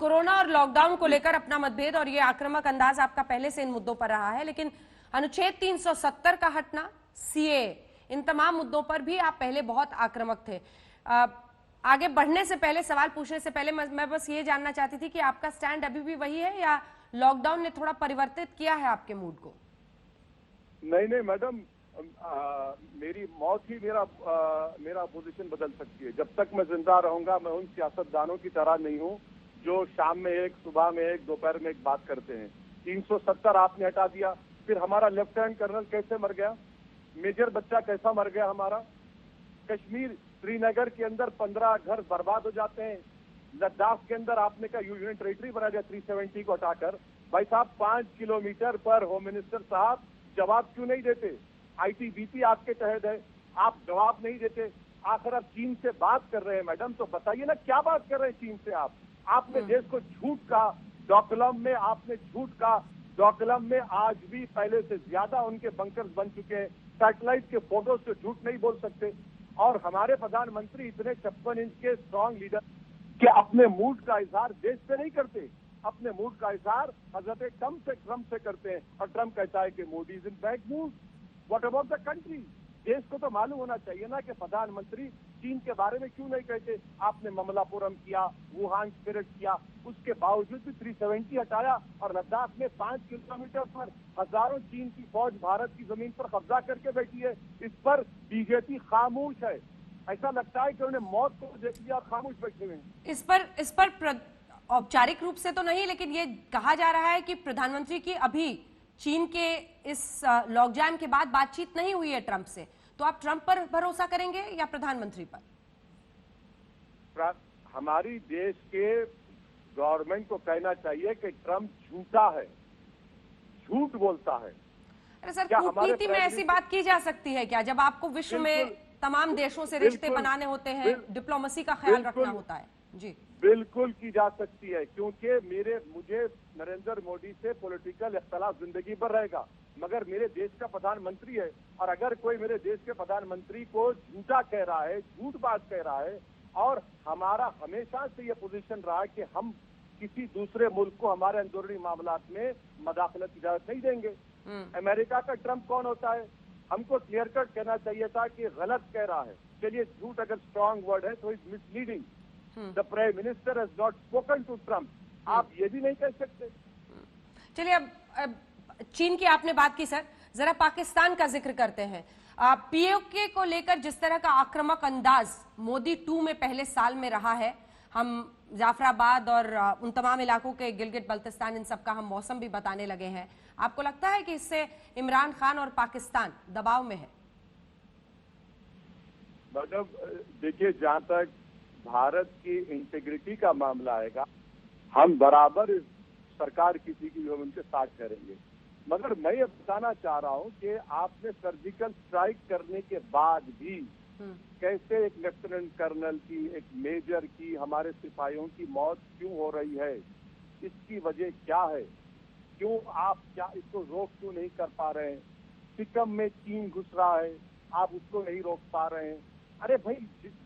Corona और lockdown को लेकर अपना मतभेद और ये आक्रामक अंदाज आपका पहले से इन मुद्दों पर रहा है, लेकिन अनुच्छेद 370 का हटना, सीए, इन तमाम मुद्दों पर भी आप पहले बहुत आक्रामक थे। आगे बढ़ने से पहले, सवाल पूछने से पहले मैं बस ये जानना चाहती थी कि आपका स्टैंड अभी भी वही है या लॉकडाउन ने थोड़ा परिवर्तित किया है आपके मूड को? नहीं मैडम, मेरी मौत ही मेरा पोजीशन बदल सकती है। जब तक मैं जिंदा रहूंगा, मैं उन सियासतदानों की तरह नहीं हूं जो शाम में एक, सुबह में एक, दोपहर में एक बात करते हैं। 370 आपने हटा दिया, फिर हमारा लेफ्टिनेंट कर्नल कैसे मर गया, मेजर बच्चा कैसा मर गया हमारा, कश्मीर श्रीनगर के अंदर 15 घर बर्बाद हो जाते हैं, लद्दाख के अंदर आपने कहा यूनियन टेरिटरी बना दिया 370 को हटाकर। भाई साहब, 5 किलोमीटर पर होम मिनिस्टर साहब जवाब क्यों नहीं देते? आईटीबीपी आपके तहत है, आप जवाब नहीं देते। आखिर आप चीन से बात कर रहे हैं मैडम, तो बताइए ना क्या बात कर रहे हैं चीन से आप? आपने देश को झूठ का, डोकलम में आपने झूठ का, डोकलम में आज भी पहले से ज्यादा उनके बंकर्स बन चुके हैं। सैटेलाइट के फोटो से झूठ नहीं बोल सकते। और हमारे प्रधानमंत्री इतने 56 इंच के स्ट्रॉन्ग लीडर कि अपने मूड का इजहार देश से नहीं करते, अपने मूड का इजहार हजरत ट्रम्प से करते हैं। और ट्रम्प कहता है कि Modi is in bad mood. What about the country? देश को तो मालूम होना चाहिए ना कि प्रधानमंत्री चीन के बारे में क्यों नहीं कहते। आपने ममलापुरम किया, वुहान स्पिरिट किया, उसके बावजूद भी 370 हटाया और लद्दाख में 5 किलोमीटर पर हजारों चीन की फौज भारत की जमीन पर कब्जा करके बैठी है। इस पर बीजेपी खामोश है। ऐसा लगता है कि उन्होंने मौत को देख लिया, खामोश बैठे हुए हैं। इस पर औपचारिक रूप से तो नहीं, लेकिन ये कहा जा रहा है कि प्रधानमंत्री की अभी चीन के इस लॉकडाउन के बाद बातचीत नहीं हुई है ट्रंप से, तो आप ट्रंप पर भरोसा करेंगे या प्रधानमंत्री पर? हमारी देश के गवर्नमेंट को कहना चाहिए कि ट्रंप झूठा है, झूठ बोलता है। अरे सर, कूटनीति में ऐसी बात की जा सकती है क्या, जब आपको विश्व में तमाम देशों से रिश्ते बनाने होते हैं, डिप्लोमेसी का ख्याल रखना होता है? जी बिल्कुल की जा सकती है, क्योंकि मुझे नरेंद्र मोदी से पॉलिटिकल इख्तलाफ जिंदगी भर रहेगा, मगर मेरे देश का प्रधानमंत्री है। और अगर कोई मेरे देश के प्रधानमंत्री को झूठा कह रहा है, झूठ बात कह रहा है, और हमारा हमेशा से ये पोजीशन रहा है कि हम किसी दूसरे मुल्क को हमारे अंदरूनी मामलात में मदाखलत की इजाजत नहीं देंगे। अमेरिका का ट्रंप कौन होता है? हमको क्लियर कट कहना चाहिए था कि गलत कह रहा है। चलिए, झूठ अगर स्ट्रॉन्ग वर्ड है तो is misleading. The prime minister has not spoken to Trump. आप ये भी नहीं कह सकते। चलिए, अब चीन की आपने बात की सर, जरा पाकिस्तान का जिक्र करते हैं। पीओके को लेकर जिस तरह का आक्रामक अंदाज मोदी 2 में पहले साल में रहा है, हम जाफराबाद और उन तमाम इलाकों के, गिलगित बल्तिस्तान, इन सब का हम मौसम भी बताने लगे हैं। आपको लगता है कि इससे इमरान खान और पाकिस्तान दबाव में है? मतलब देखिए, जहां तक भारत की इंटीग्रिटी का मामला आएगा, हम बराबर सरकार किसी की भी उनके साथ करेंगे। मगर मैं ये बताना चाह रहा हूं कि आपने सर्जिकल स्ट्राइक करने के बाद भी कैसे एक लेफ्टिनेंट कर्नल की, एक मेजर की, हमारे सिपाहियों की मौत क्यों हो रही है, इसकी वजह क्या है? क्यों आप इसको रोक क्यों नहीं कर पा रहे हैं? सिक्किम में चीन घुस रहा है, आप उसको नहीं रोक पा रहे हैं। अरे भाई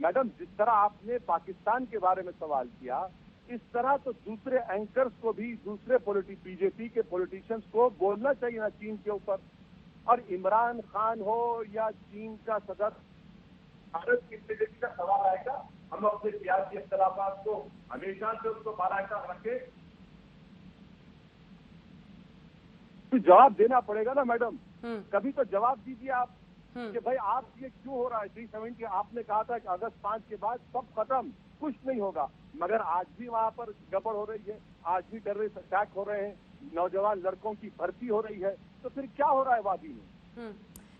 मैडम, जिस तरह आपने पाकिस्तान के बारे में सवाल किया, इस तरह तो दूसरे एंकर्स को भी, दूसरे बीजेपी के पॉलिटिशियंस को बोलना चाहिए ना चीन के ऊपर। और इमरान खान हो या चीन का सदर, भारत की इंटीग्रिटी का सवाल आएगा, हम अपने सियासी इख्तलाफात को हमेशा से उसको बारायता रखे, तो जवाब देना पड़ेगा ना मैडम। कभी तो जवाब दीजिए आप कि भाई आप ये क्यों हो रहा है। 370 आपने कहा था कि अगस्त 5 के बाद सब खत्म, कुछ नहीं होगा, मगर आज भी वहां पर गड़बड़ हो रही है, आज भी टेररिस्ट अटैक हो रहे हैं, नौजवान लड़कों की भर्ती हो रही है, तो फिर क्या हो रहा है वादी में?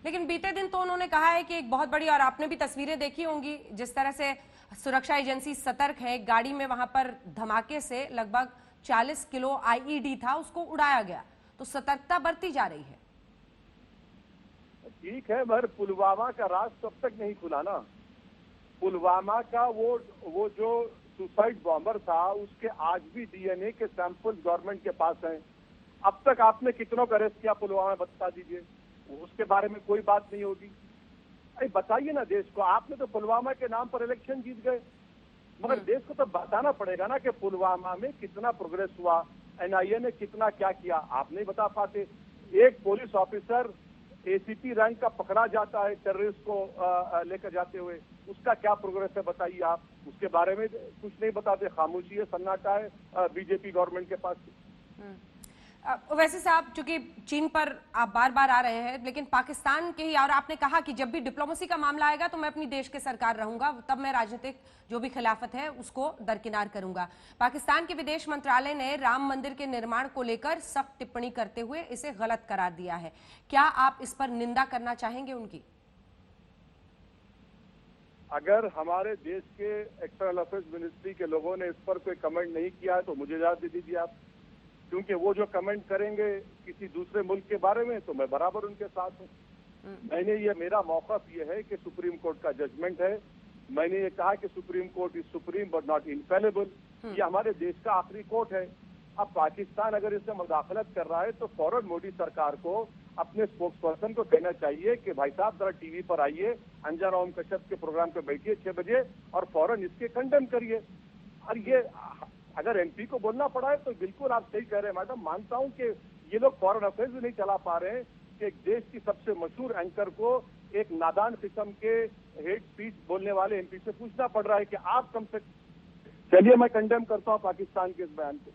लेकिन बीते दिन तो उन्होंने कहा है कि एक बहुत बड़ी, और आपने भी तस्वीरें देखी होंगी जिस तरह से सुरक्षा एजेंसी सतर्क है, गाड़ी में वहां पर धमाके से लगभग 40 किलो आईईडी था, उसको उड़ाया गया, तो सतर्कता बरती जा रही है। ठीक है, मगर पुलवामा का राज तब तक नहीं खुला ना। पुलवामा का वो जो सुसाइड बॉम्बर था, उसके आज भी डीएनए के सैंपल गवर्नमेंट के पास हैं। अब तक आपने कितनों को अरेस्ट किया पुलवामा, बता दीजिए। उसके बारे में कोई बात नहीं होगी। अरे बताइए ना देश को, आपने तो पुलवामा के नाम पर इलेक्शन जीत गए। मगर देश को तो बताना पड़ेगा ना कि पुलवामा में कितना प्रोग्रेस हुआ, एनआईए ने कितना क्या किया। आप नहीं बता पाते। एक पुलिस ऑफिसर एसीपी रैंक का पकड़ा जाता है टेररिस्ट को लेकर जाते हुए, उसका क्या प्रोग्रेस है बताइए आप। उसके बारे में कुछ नहीं बताते, खामोशी है, सन्नाटा है बीजेपी गवर्नमेंट के पास। वैसे साहब, चूंकि चीन पर आप बार बार आ रहे हैं, लेकिन पाकिस्तान के ही, और आपने कहा कि जब भी डिप्लोमेसी का मामला आएगा तो मैं अपनी देश के सरकार रहूंगा, तब मैं राजनीतिक जो भी खिलाफत है उसको दरकिनार करूंगा। पाकिस्तान के विदेश मंत्रालय ने राम मंदिर के निर्माण को लेकर सख्त टिप्पणी करते हुए इसे गलत करार दिया है। क्या आप इस पर निंदा करना चाहेंगे उनकी? अगर हमारे देश के एक्सटर्नल अफेयर्स मिनिस्ट्री के लोगों ने इस पर कोई कमेंट नहीं किया है तो मुझे इजाजत दे दीजिए आप, क्योंकि वो जो कमेंट करेंगे किसी दूसरे मुल्क के बारे में तो मैं बराबर उनके साथ हूँ। मैंने ये, मेरा मौक़िफ़ ये है कि सुप्रीम कोर्ट का जजमेंट है। मैंने ये कहा कि supreme court is supreme but not infallible. ये हमारे देश का आखिरी कोर्ट है। अब पाकिस्तान अगर इसमें मुदाखलत कर रहा है तो फौरन मोदी सरकार को अपने स्पोक्स पर्सन को कहना चाहिए कि भाई साहब जरा टीवी पर आइए, अंजना ओम कश्यप के प्रोग्राम पे बैठिए 6 बजे और फौरन इसके कंडेम करिए। और ये अगर एमपी को बोलना पड़ा है तो बिल्कुल आप सही कह रहे हैं मैडम। मानता हूं कि ये लोग फॉरेन अफेयर्स भी नहीं चला पा रहे हैं कि एक देश की सबसे मशहूर एंकर को एक नादान किस्म के हेट स्पीच बोलने वाले एमपी से पूछना पड़ रहा है कि आप कम से। चलिए मैं कंडेम करता हूं पाकिस्तान के इस बयान को।